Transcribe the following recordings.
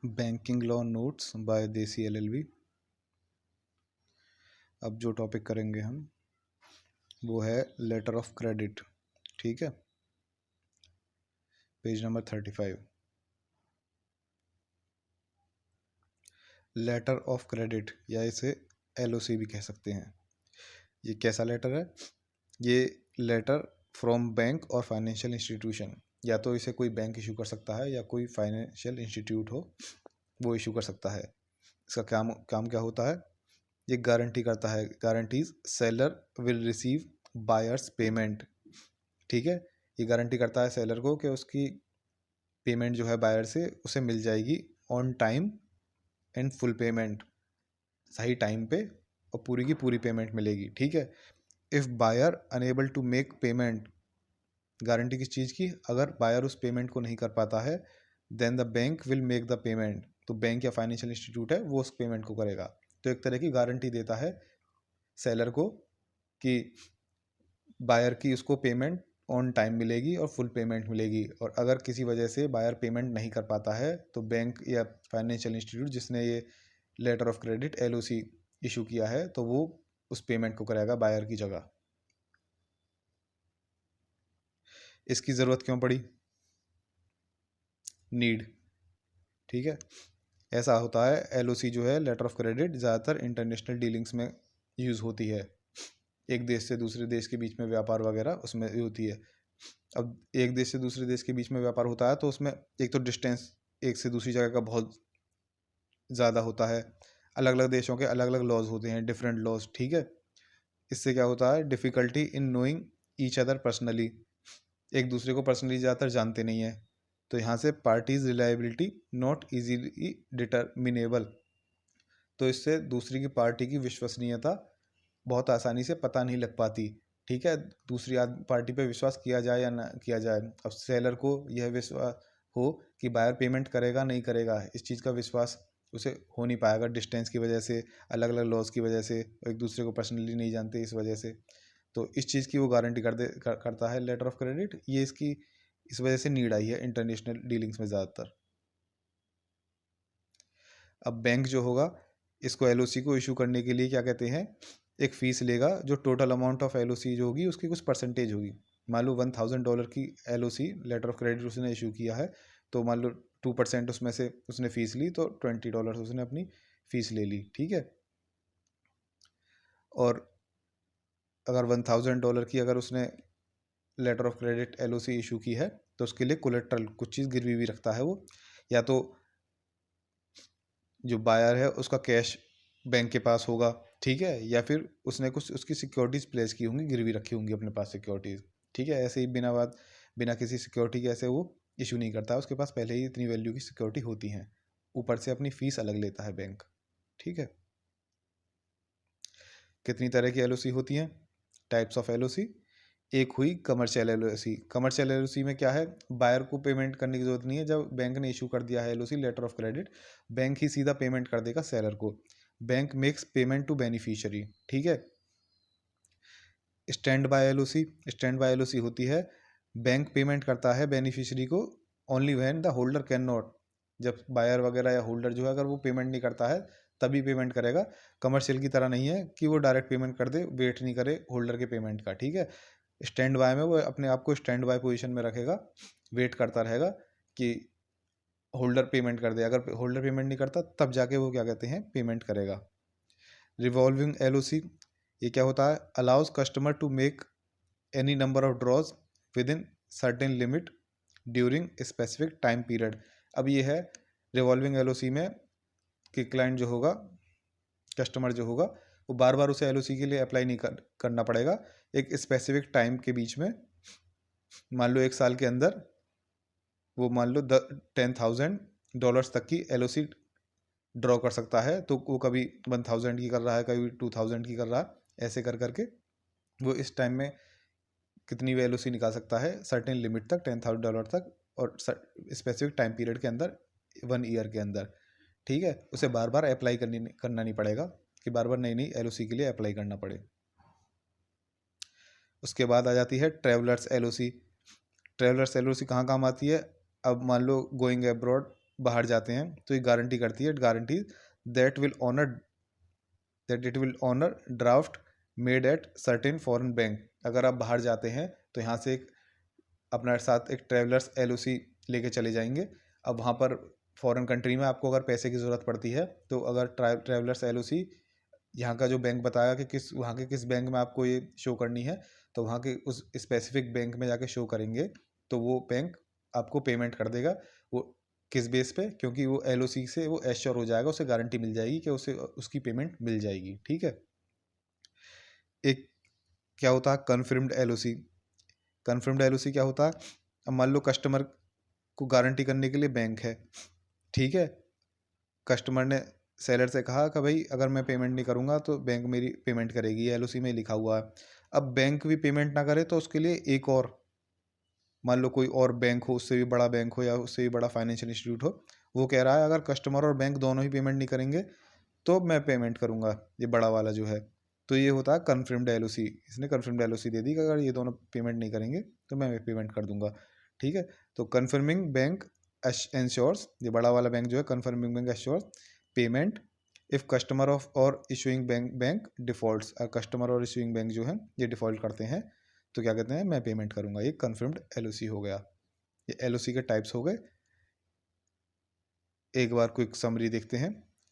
Banking law notes bye देसी LLB. अब जो टॉपिक करेंगे हम वो है लेटर ऑफ क्रेडिट। ठीक है, page number 35। Letter of credit या इसे एलओसी भी कह सकते हैं। ये कैसा लेटर है? ये लेटर फ्रॉम बैंक और फाइनेंशियल इंस्टीट्यूशन, या तो इसे कोई बैंक इशू कर सकता है या कोई फाइनेंशियल इंस्टीट्यूट हो वो इशू कर सकता है। इसका काम काम क्या होता है? ये गारंटी करता है, guarantees seller will receive buyers payment. ठीक है, ये गारंटी करता है सेलर को कि उसकी पेमेंट जो है बायर से उसे मिल जाएगी on time and full payment, सही टाइम पे और पूरी की पूरी पेमेंट मिलेगी। ठीक है, if buyer unable to make payment, guarantee किस चीज़ की? अगर बायर उस पेमेंट को नहीं कर पाता है then the bank will make the payment, तो बैंक या फाइनेंशियल इंस्टीट्यूट है वो उस पेमेंट को करेगा। तो एक तरह की गारंटी देता है सेलर को कि बायर की उसको पेमेंट ऑन टाइम मिलेगी और फुल पेमेंट मिलेगी, और अगर किसी वजह से बायर पेमेंट नहीं कर पाता है तो बैंक या फाइनेंशियल इंस्टीट्यूट जिसने ये letter of credit LOC issue किया है तो वो उस पेमेंट को करेगा बायर की जगह। इसकी ज़रूरत क्यों पड़ी? नीड। ठीक है, ऐसा होता है एलओसी जो है लेटर ऑफ क्रेडिट ज़्यादातर इंटरनेशनल डीलिंग्स में यूज़ होती है, एक देश से दूसरे देश के बीच में व्यापार वगैरह उसमें होती है। अब एक देश से दूसरे देश के बीच में व्यापार होता है तो उसमें एक तो डिस्टेंस एक से दूसरी जगह का बहुत ज़्यादा होता है, अलग अलग देशों के अलग अलग लॉज होते हैं, डिफरेंट लॉज। ठीक है, इससे क्या होता है? Difficulty in knowing each other personally, एक दूसरे को पर्सनली ज़्यादातर जानते नहीं है, तो यहाँ से parties reliability not easily determinable, तो इससे दूसरी की पार्टी की विश्वसनीयता बहुत आसानी से पता नहीं लग पाती। ठीक है, दूसरी पार्टी पे विश्वास किया जाए या ना किया जाए। अब सेलर को यह विश्वास हो कि बायर पेमेंट करेगा नहीं करेगा, इस चीज़ का विश्वास उसे हो नहीं पाएगा डिस्टेंस की वजह से, अलग अलग लॉज की वजह से, एक दूसरे को पर्सनली नहीं जानते इस वजह से। तो इस चीज़ की वो गारंटी करता है लेटर ऑफ क्रेडिट। ये इसकी इस वजह से नीड आई है इंटरनेशनल डीलिंग्स में ज़्यादातर। अब बैंक जो होगा इसको एलओसी को इशू करने के लिए क्या कहते हैं, एक फ़ीस लेगा जो टोटल अमाउंट ऑफ एलओसी जो होगी उसकी कुछ परसेंटेज होगी। मान लो $1000 की एलओसी लेटर ऑफ क्रेडिट उसने इशू किया है, तो मान लो 2% उसमें से उसने फ़ीस ली तो $20 उसने अपनी फ़ीस ले ली। ठीक है, और अगर $1000 की अगर उसने letter of credit LOC issue की है तो उसके लिए कोलेट्रल कुछ चीज़ गिरवी भी रखता है वो, या तो जो बायर है उसका कैश बैंक के पास होगा। ठीक है, या फिर उसने कुछ उसकी सिक्योरिटीज़ प्लेस की होंगी, गिरवी रखी होंगी अपने पास सिक्योरिटीज़। ठीक है, ऐसे ही बिना किसी सिक्योरिटी के ऐसे वो इशू नहीं करता, उसके पास पहले ही इतनी वैल्यू की सिक्योरिटी होती हैं, ऊपर से अपनी फ़ीस अलग लेता है बैंक। ठीक है, कितनी तरह की एलओसी होती हैं? Types of LOC. एक हुई कमर्शियल एलओसी। कमर्शियल एलओसी में क्या है, बायर को पेमेंट करने की जरूरत नहीं है। जब बैंक ने इशू कर दिया है LOC letter of credit, bank ही सीधा पेमेंट कर देगा सेलर को। Bank makes payment to beneficiary. ठीक है, stand by LOC. Stand by LOC होती है बैंक पेमेंट करता है बेनिफिशियरी को only when the holder can not, जब बायर वगैरह या होल्डर जो है अगर वो पेमेंट नहीं करता है तभी पेमेंट करेगा। कमर्शियल की तरह नहीं है कि वो डायरेक्ट पेमेंट कर दे, वेट नहीं करे होल्डर के पेमेंट का। ठीक है, स्टैंड बाय में वो अपने आप को स्टैंड बाय पोजीशन में रखेगा, वेट करता रहेगा कि होल्डर पेमेंट कर दे। अगर होल्डर पेमेंट नहीं करता तब जाके वो क्या कहते हैं पेमेंट करेगा। रिवॉल्विंग एलओसी, ये क्या होता है? Allows customer to make any number of draws within certain limit during specific time period. अब ये है रिवॉल्विंग एलओसी में कि क्लाइंट जो होगा, कस्टमर जो होगा, वो बार बार उसे एलओसी के लिए अप्लाई नहीं करना पड़ेगा। एक स्पेसिफिक टाइम के बीच में, मान लो 1 साल के अंदर वो मान लो $10,000 तक की एलओसी ड्रॉ कर सकता है, तो वो कभी 1000 की कर रहा है, कभी 2000 की कर रहा है, ऐसे कर करके वो इस टाइम में कितनी भी एलओसी निकाल सकता है सर्टेन लिमिट तक, $10,000 तक, और स्पेसिफिक टाइम पीरियड के अंदर 1 ईयर के अंदर। ठीक है, उसे बार बार अप्लाई करना नहीं पड़ेगा कि बार बार नई नई एलओसी के लिए अप्लाई करना पड़े। उसके बाद आ जाती है ट्रेवलर्स एलओसी। ट्रेवलर्स एलओसी कहाँ काम आती है? अब मान लो गोइंग अब्रॉड बाहर जाते हैं तो ये गारंटी करती है, guarantee that will honour that it will honour draft made at certain foreign bank. अगर आप बाहर जाते हैं तो यहाँ से एक अपने साथ एक ट्रेवलर्स एलओसी लेके चले जाएंगे। अब वहाँ पर फॉरेन कंट्री में आपको अगर पैसे की ज़रूरत पड़ती है तो अगर ट्रेवलर्स एलओसी यहाँ का जो बैंक बताएगा कि किस वहाँ के किस बैंक में आपको ये शो करनी है, तो वहाँ के उस स्पेसिफिक बैंक में जाके शो करेंगे तो वो बैंक आपको पेमेंट कर देगा। वो किस बेस पे? क्योंकि वो एलओसी से वो एश्योर हो जाएगा, उसे गारंटी मिल जाएगी कि उसे उसकी पेमेंट मिल जाएगी। ठीक है। एक क्या होता है कन्फर्म्ड एलओसी। कन्फर्म्ड एलओसी क्या होता है? अब मान लो कस्टमर को गारंटी करने के लिए बैंक है, ठीक है। कस्टमर ने सेलर से कहा कि भाई अगर मैं पेमेंट नहीं करूँगा तो बैंक मेरी पेमेंट करेगी, एलओसी में लिखा हुआ है। अब बैंक भी पेमेंट ना करे तो उसके लिए एक और, मान लो कोई और बैंक हो, उससे भी बड़ा बैंक हो या उससे भी बड़ा फाइनेंशियल इंस्टीट्यूट हो, वो कह रहा है अगर कस्टमर और बैंक दोनों ही पेमेंट नहीं करेंगे तो मैं पेमेंट करूँगा, ये बड़ा वाला जो है। तो ये होता है कन्फर्म्ड एलओसी। इसने कन्फर्म्ड एलओसी दे दी कि अगर ये दोनों पेमेंट नहीं करेंगे तो मैं पेमेंट कर दूंगा। ठीक है। तो कन्फर्मिंग बैंक एंश्योर्स, ये बड़ा वाला बैंक जो है, confirming bank ensures payment if customer of और इशूइंग बैंक डिफॉल्ट्स। कस्टमर और इशूइंग बैंक जो है ये डिफॉल्ट करते हैं तो क्या कहते हैं, मैं पेमेंट करूंगा। ये कन्फर्म्ड एलओसी हो गया। ये एलओसी के टाइप्स हो गए। एक बार क्विक समरी देखते हैं।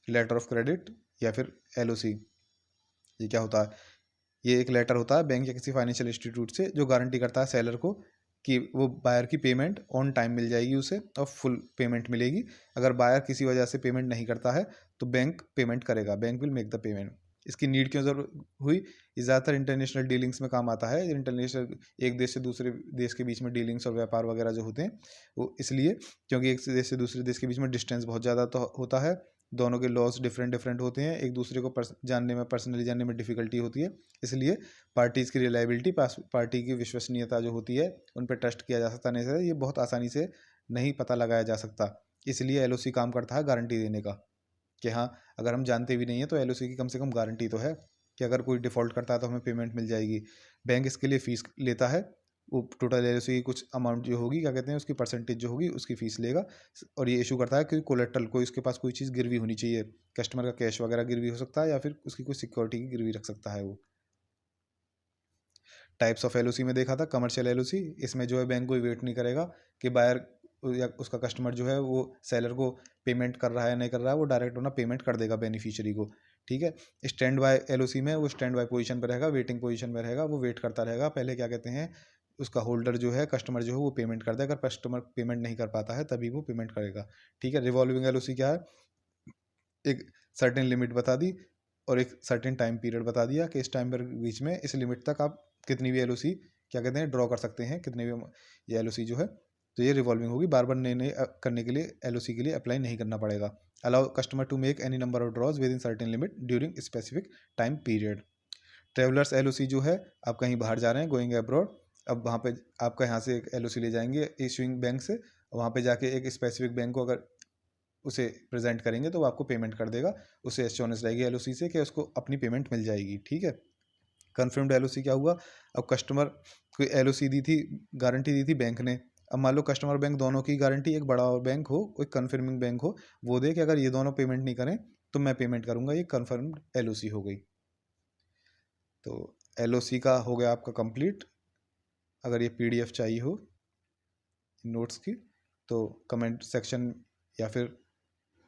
लेटर ऑफ क्रेडिट या फिर एलओसी, ये क्या होता है? ये एक लेटर होता है बैंक या किसी फाइनेंशियल इंस्टीट्यूट से जो गारंटी करता है सेलर को कि वो बायर की पेमेंट ऑन टाइम मिल जाएगी उसे और फुल पेमेंट मिलेगी। अगर बायर किसी वजह से पेमेंट नहीं करता है तो बैंक पेमेंट करेगा, bank will make the payment. इसकी नीड क्यों जरूरत हुई? ये ज़्यादातर इंटरनेशनल डीलिंग्स में काम आता है। इंटरनेशनल एक देश से दूसरे देश के बीच में डीलिंग्स और व्यापार वगैरह जो होते हैं वो इसलिए, क्योंकि एक देश से दूसरे देश के बीच में डिस्टेंस बहुत ज़्यादा तो होता है, दोनों के लॉज डिफरेंट डिफरेंट होते हैं, एक दूसरे को जानने में, पर्सनली जानने में डिफिकल्टी होती है। इसलिए पार्टीज़ की रिलायबिलिटी, पार्टी की विश्वसनीयता जो होती है, उन पर ट्रस्ट किया जा सकता नहीं है, ये बहुत आसानी से नहीं पता लगाया जा सकता। इसलिए एलओसी काम करता है गारंटी देने का कि हाँ, अगर हम जानते भी नहीं है तो एलओसी की कम से कम गारंटी तो है कि अगर कोई डिफ़ॉल्ट करता है तो हमें पेमेंट मिल जाएगी। बैंक इसके लिए फ़ीस लेता है, वो टोटल एलओसी की कुछ अमाउंट जो होगी, क्या कहते हैं, उसकी परसेंटेज जो होगी उसकी फ़ीस लेगा। और ये इशू करता है कि कोलेट्रल, कोई उसके पास कोई चीज़ गिरवी होनी चाहिए, कस्टमर का कैश वगैरह गिरवी हो सकता है या फिर उसकी कोई सिक्योरिटी की गिरवी रख सकता है वो। टाइप्स ऑफ एलओसी में देखा था कमर्शियल एलओसी, इसमें जो है बैंक कोई वेट नहीं करेगा कि बायर या उसका कस्टमर जो है वो सेलर को पेमेंट कर रहा है या नहीं कर रहा है, वो डायरेक्ट अपना पेमेंट कर देगा बेनिफिशियरी को। ठीक है। स्टैंड बाय एलओसी में वो स्टैंड बाय पोजीशन पर रहेगा, वेटिंग पोजीशन में रहेगा, वो वेट करता रहेगा। पहले क्या कहते हैं, उसका होल्डर जो है, कस्टमर जो है वो पेमेंट कर देगा, अगर कस्टमर पेमेंट नहीं कर पाता है तभी वो पेमेंट करेगा। ठीक है। रिवॉल्विंग एलओसी क्या है? एक सर्टेन लिमिट बता दी और एक सर्टेन टाइम पीरियड बता दिया कि इस टाइम पर बीच में, इस लिमिट तक आप कितनी भी एलओसी क्या कहते हैं ड्रॉ कर सकते हैं, कितने भी ये एलओसी जो है। तो ये रिवॉल्विंग होगी, बार बार नए नए करने के लिए एलओसी के लिए अप्लाई नहीं करना पड़ेगा। Allow customer to make any number of draws within certain limit during specific time period. Travellers LOC जो है, आप कहीं बाहर जा रहे हैं, गोइंग अब्रॉड, अब वहाँ पे आपका यहाँ से एक एलओसी ले जाएंगे इशूइंग बैंक से, वहाँ पे जाके एक स्पेसिफिक बैंक को अगर उसे प्रेजेंट करेंगे तो वो आपको पेमेंट कर देगा। उसे एश्योरेंस रहेगी एलओसी से कि उसको अपनी पेमेंट मिल जाएगी। ठीक है। कन्फर्म्ड एलओसी क्या हुआ? अब कस्टमर कोई एलओसी दी थी, गारंटी दी थी बैंक ने। अब मान लो कस्टमर बैंक दोनों की गारंटी, एक बड़ा बैंक हो, एक कन्फर्मिंग बैंक हो, वो दे कि अगर ये दोनों पेमेंट नहीं करें तो मैं पेमेंट करूंगा। ये कन्फर्म्ड एलओसी हो गई। तो एलओसी का हो गया आपका कंप्लीट। अगर ये पीडीएफ चाहिए हो नोट्स की तो कमेंट सेक्शन या फिर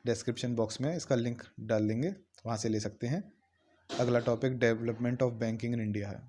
डिस्क्रिप्शन बॉक्स में इसका लिंक डाल देंगे, वहाँ से ले सकते हैं। अगला topic development of banking in India है।